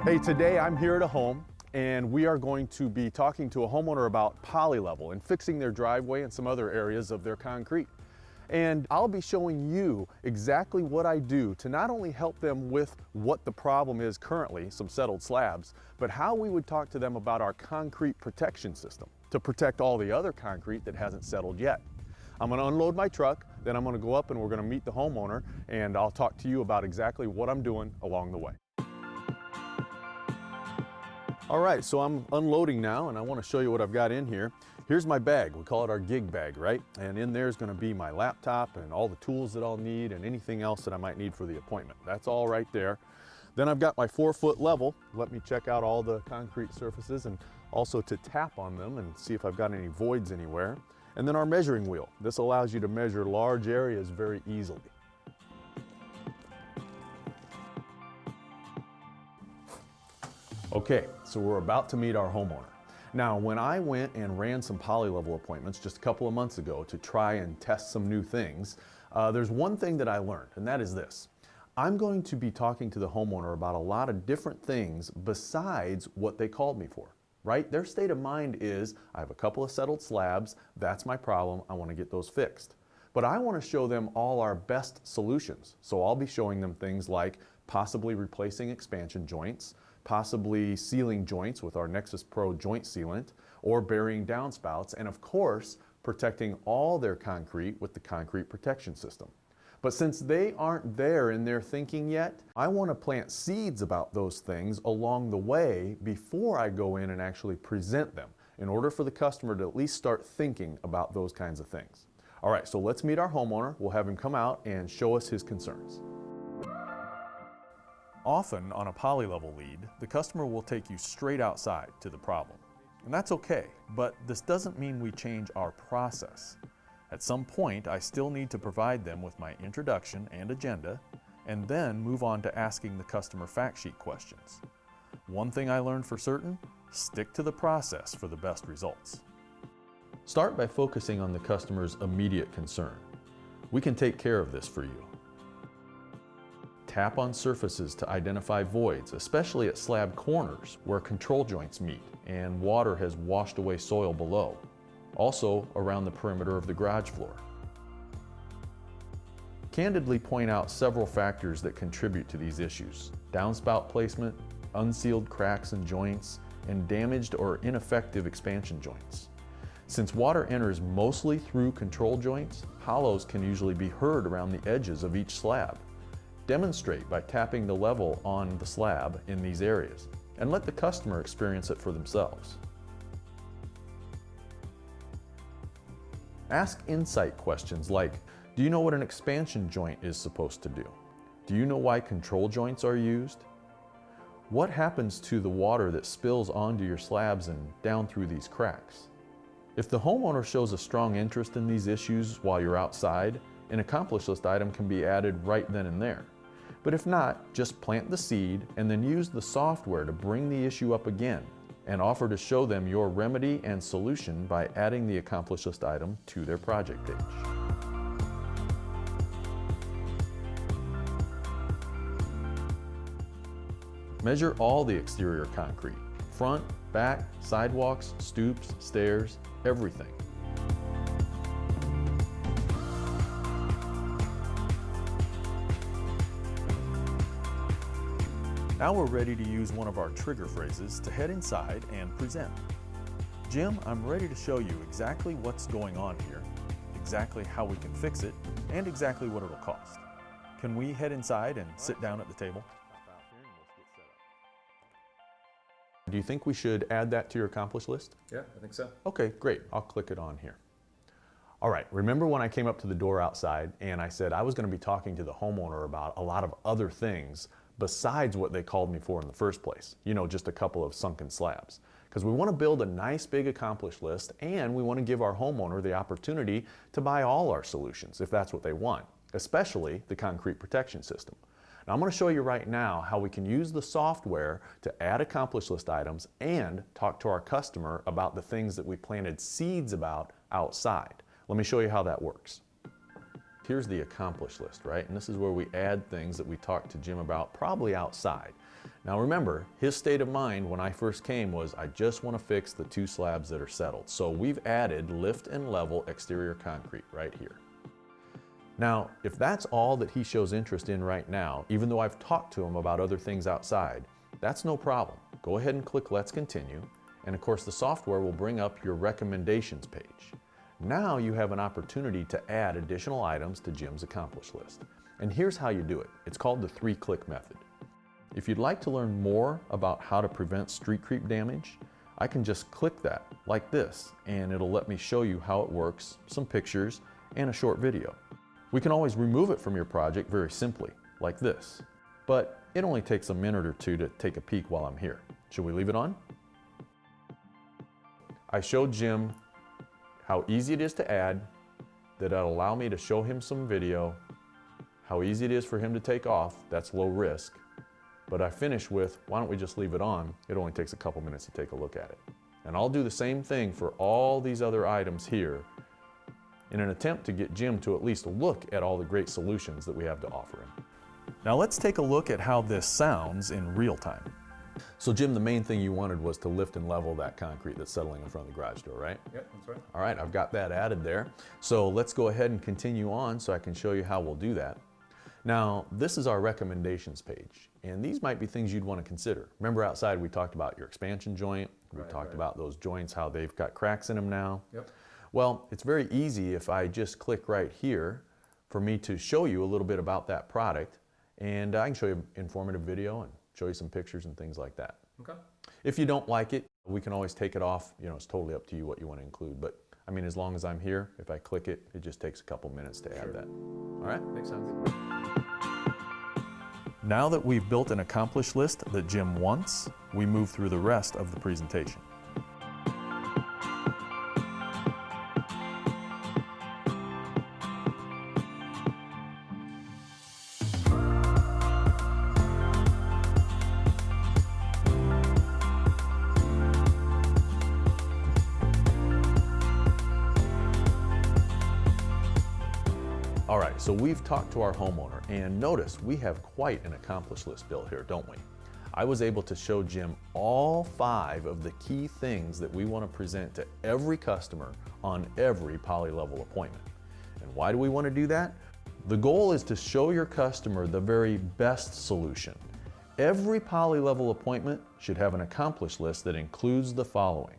Hey, today I'm here at a home and we are going to be talking to a homeowner about polylevel and fixing their driveway and some other areas of their concrete. And I'll be showing you exactly what I do to not only help them with what the problem is currently, some settled slabs, but how we would talk to them about our concrete protection system to protect all the other concrete that hasn't settled yet. I'm going to unload my truck, then I'm going to go up and we're going to meet the homeowner, and I'll talk to you about exactly what I'm doing along the way. All right, so I'm unloading now and I want to show you what I've got in here. Here's my bag. We call it our gig bag, right? And in there is going to be my laptop and all the tools that I'll need and anything else that I might need for the appointment. That's all right there. Then I've got my 4-foot level. Let me check out all the concrete surfaces and also to tap on them and see if I've got any voids anywhere. And then our measuring wheel. This allows you to measure large areas very easily. Okay, so we're about to meet our homeowner. Now, when I went and ran some polylevel appointments just a couple of months ago to try and test some new things, there's one thing that I learned, and that is this. I'm going to be talking to the homeowner about a lot of different things besides what they called me for, right? Their state of mind is, I have a couple of settled slabs, that's my problem, I want to get those fixed. But I want to show them all our best solutions. So I'll be showing them things like possibly replacing expansion joints, possibly sealing joints with our Nexus Pro joint sealant, or burying downspouts, and of course, protecting all their concrete with the concrete protection system. But since they aren't there in their thinking yet, I want to plant seeds about those things along the way before I go in and actually present them, in order for the customer to at least start thinking about those kinds of things. All right, so let's meet our homeowner. We'll have him come out and show us his concerns. Often on a polylevel lead, the customer will take you straight outside to the problem. And that's okay, but this doesn't mean we change our process. At some point, I still need to provide them with my introduction and agenda, and then move on to asking the customer fact sheet questions. One thing I learned for certain, stick to the process for the best results. Start by focusing on the customer's immediate concern. We can take care of this for you. Tap on surfaces to identify voids, especially at slab corners where control joints meet and water has washed away soil below. Also around the perimeter of the garage floor. Candidly point out several factors that contribute to these issues: downspout placement, unsealed cracks and joints, and damaged or ineffective expansion joints. Since water enters mostly through control joints, hollows can usually be heard around the edges of each slab. Demonstrate by tapping the level on the slab in these areas, and let the customer experience it for themselves. Ask insight questions like, do you know what an expansion joint is supposed to do? Do you know why control joints are used? What happens to the water that spills onto your slabs and down through these cracks? If the homeowner shows a strong interest in these issues while you're outside, an accomplish list item can be added right then and there. But if not, just plant the seed and then use the software to bring the issue up again and offer to show them your remedy and solution by adding the accomplish list item to their project page. Measure all the exterior concrete: front, back, sidewalks, stoops, stairs, everything. Now we're ready to use one of our trigger phrases to head inside and present. Jim, I'm ready to show you exactly what's going on here, exactly how we can fix it, and exactly what it'll cost. Can we head inside and sit down at the table? Do you think we should add that to your accomplish list? Yeah, I think so. Okay, great. I'll click it on here. All right, remember when I came up to the door outside and I said I was going to be talking to the homeowner about a lot of other things besides what they called me for in the first place? You know, just a couple of sunken slabs. Because we want to build a nice big accomplish list, and we want to give our homeowner the opportunity to buy all our solutions if that's what they want, especially the concrete protection system. Now I'm going to show you right now how we can use the software to add accomplish list items and talk to our customer about the things that we planted seeds about outside. Let me show you how that works. here's the accomplish list, right? And this is where we add things that we talked to Jim about, probably outside. Now remember, his state of mind when I first came was, I just want to fix the 2 slabs that are settled. So we've added lift and level exterior concrete right here. Now, if that's all that he shows interest in right now, even though I've talked to him about other things outside, that's no problem. Go ahead and click Let's Continue. And of course, the software will bring up your recommendations page. Now you have an opportunity to add additional items to Jim's accomplish list. And here's how you do it. It's called the 3-click method. If you'd like to learn more about how to prevent street creep damage, I can just click that like this, and it'll let me show you how it works, some pictures, and a short video. We can always remove it from your project very simply, like this. But it only takes a minute or 2 to take a peek while I'm here. Should we leave it on? I showed Jim how easy it is to add, that'll allow me to show him some video, how easy it is for him to take off, that's low risk. But I finish with, why don't we just leave it on? It only takes a couple minutes to take a look at it. And I'll do the same thing for all these other items here in an attempt to get Jim to at least look at all the great solutions that we have to offer him. Now let's take a look at how this sounds in real time. So Jim, the main thing you wanted was to lift and level that concrete that's settling in front of the garage door, right? Yep, that's right. All right, I've got that added there. So let's go ahead and continue on so I can show you how we'll do that. Now, this is our recommendations page, and these might be things you'd want to consider. Remember outside we talked about your expansion joint, we talked about those joints, how they've got cracks in them now. Yep. Well, it's very easy if I just click right here for me to show you a little bit about that product, and I can show you an informative video and show you some pictures and things like that. Okay. If you don't like it, we can always take it off. You know, it's totally up to you what you want to include. But I mean, as long as I'm here, if I click it, it just takes a couple minutes to add that. All right? Makes sense. Now that we've built an accomplish list that Jim wants, we move through the rest of the presentation. All right, so we've talked to our homeowner, and notice we have quite an accomplish list built here, don't we? I was able to show Jim all 5 of the key things that we want to present to every customer on every poly-level appointment. And why do we want to do that? The goal is to show your customer the very best solution. Every poly-level appointment should have an accomplish list that includes the following.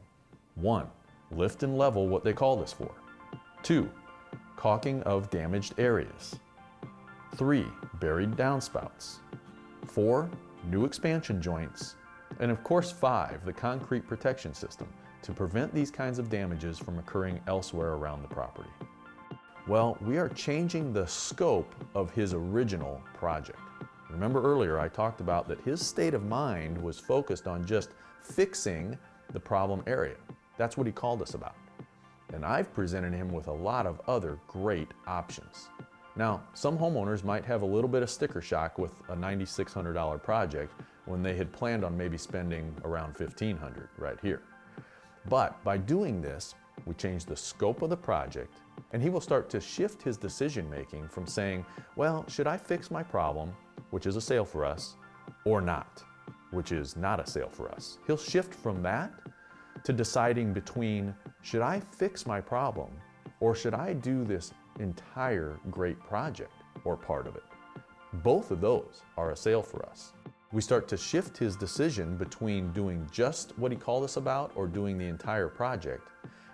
1, lift and level what they call this for. 2, caulking of damaged areas. 3, buried downspouts. 4, new expansion joints. And of course 5, the concrete protection system to prevent these kinds of damages from occurring elsewhere around the property. Well, we are changing the scope of his original project. Remember earlier I talked about that his state of mind was focused on just fixing the problem area. That's what he called us about. And I've presented him with a lot of other great options. Now, some homeowners might have a little bit of sticker shock with a $9,600 project when they had planned on maybe spending around $1,500 right here. But by doing this, we change the scope of the project, and he will start to shift his decision-making from saying, well, should I fix my problem, which is a sale for us, or not, which is not a sale for us. He'll shift from that to deciding between, should I fix my problem or should I do this entire great project or part of it? Both of those are a sale for us. We start to shift his decision between doing just what he called us about or doing the entire project,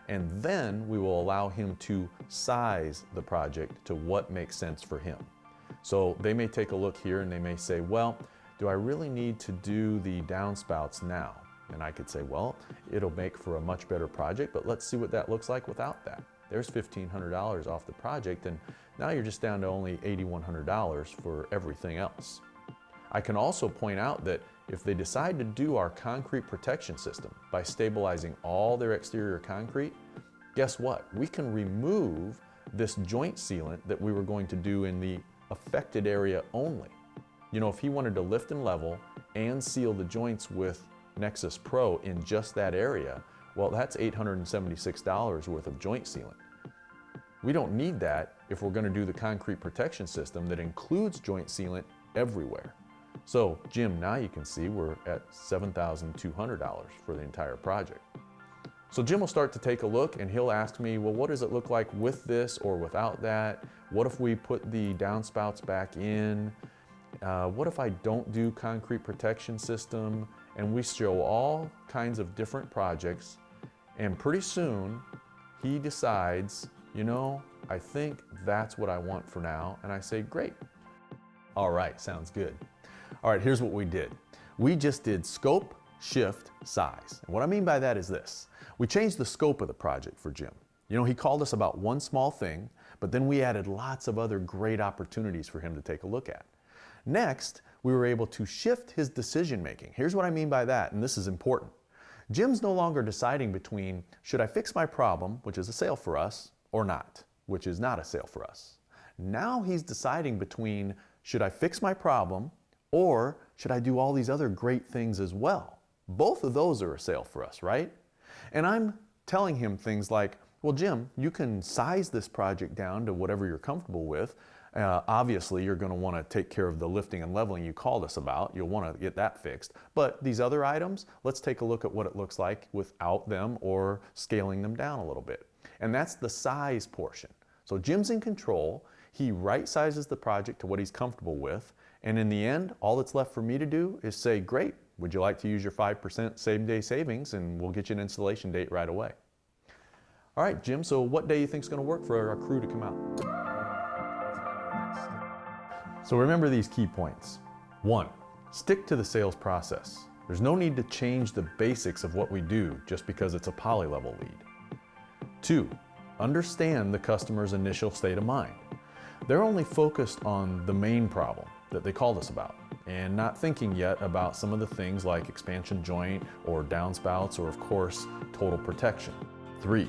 and then we will allow him to size the project to what makes sense for him. So they may take a look here and they may say, well, do I really need to do the downspouts now? And I could say, well, it'll make for a much better project, but let's see what that looks like without that. There's $1,500 off the project, and now you're just down to only $8,100 for everything else. I can also point out that if they decide to do our concrete protection system by stabilizing all their exterior concrete, guess what? We can remove this joint sealant that we were going to do in the affected area only. You know, if he wanted to lift and level and seal the joints with Nexus Pro in just that area, well, that's $876 worth of joint sealant. We don't need that if we're going to do the concrete protection system that includes joint sealant everywhere. So Jim, now you can see we're at $7,200 for the entire project. So Jim will start to take a look and he'll ask me, well, what does it look like with this or without that? What if we put the downspouts back in? What if I don't do concrete protection system? And we show all kinds of different projects, and pretty soon he decides, you know, I think that's what I want for now. And I say, great. All right, sounds good. All right, here's what we did. We just did scope, shift, size. And what I mean by that is this. We changed the scope of the project for Jim. You know, he called us about one small thing, but then we added lots of other great opportunities for him to take a look at. Next, we were able to shift his decision making. Here's what I mean by that, and this is important. Jim's no longer deciding between, should I fix my problem, which is a sale for us, or not, which is not a sale for us. Now he's deciding between, should I fix my problem, or should I do all these other great things as well? Both of those are a sale for us, right? And I'm telling him things like, well, Jim, you can size this project down to whatever you're comfortable with. Obviously, you're going to want to take care of the lifting and leveling you called us about. You'll want to get that fixed. But these other items, let's take a look at what it looks like without them or scaling them down a little bit. And that's the size portion. So Jim's in control. He right sizes the project to what he's comfortable with. And in the end, all that's left for me to do is say, great, would you like to use your 5% same-day savings? And we'll get you an installation date right away. All right, Jim, so what day do you think is going to work for our crew to come out? So remember these key points. 1, stick to the sales process. There's no need to change the basics of what we do just because it's a poly-level lead. 2, understand the customer's initial state of mind. They're only focused on the main problem that they called us about and not thinking yet about some of the things like expansion joint or downspouts or, of course, total protection. 3,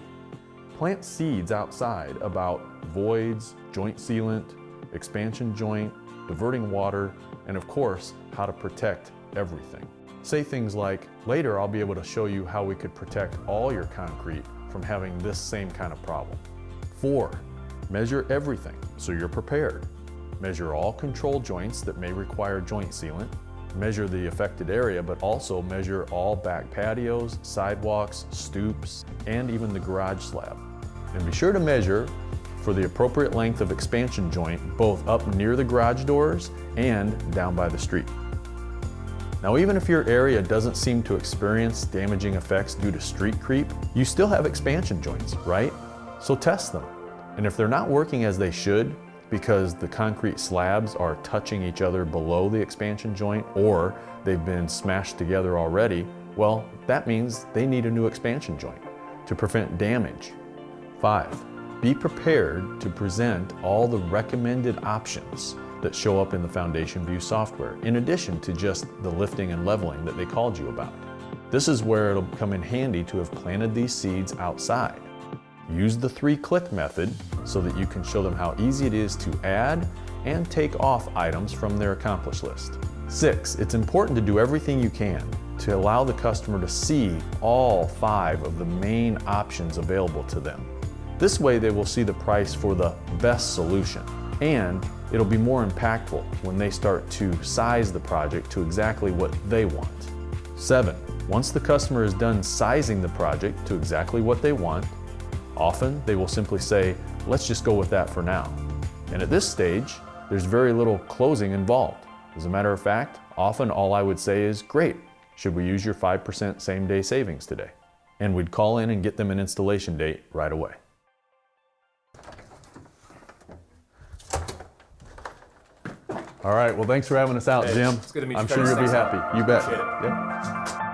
plant seeds outside about voids, joint sealant, expansion joint, diverting water, and of course, how to protect everything. Say things like, later I'll be able to show you how we could protect all your concrete from having this same kind of problem. 4, measure everything so you're prepared. Measure all control joints that may require joint sealant. Measure the affected area, but also measure all back patios, sidewalks, stoops, and even the garage slab. And be sure to measure for the appropriate length of expansion joint, both up near the garage doors and down by the street. Now, even if your area doesn't seem to experience damaging effects due to street creep, you still have expansion joints, right? So test them. And if they're not working as they should, because the concrete slabs are touching each other below the expansion joint, or they've been smashed together already, well, that means they need a new expansion joint to prevent damage. 5, be prepared to present all the recommended options that show up in the Foundation View software, in addition to just the lifting and leveling that they called you about. This is where it'll come in handy to have planted these seeds outside. Use the 3-click method so that you can show them how easy it is to add and take off items from their accomplish list. 6, it's important to do everything you can to allow the customer to see all 5 of the main options available to them. This way they will see the price for the best solution, and it'll be more impactful when they start to size the project to exactly what they want. 7, once the customer is done sizing the project to exactly what they want, often they will simply say, let's just go with that for now. And at this stage, there's very little closing involved. As a matter of fact, often all I would say is, great, should we use your 5% same-day savings today? And we'd call in and get them an installation date right away. All right, well, thanks for having us out, Jim. It's good to meet you. I'm sure you'll be happy. You bet. Appreciate it. Yep.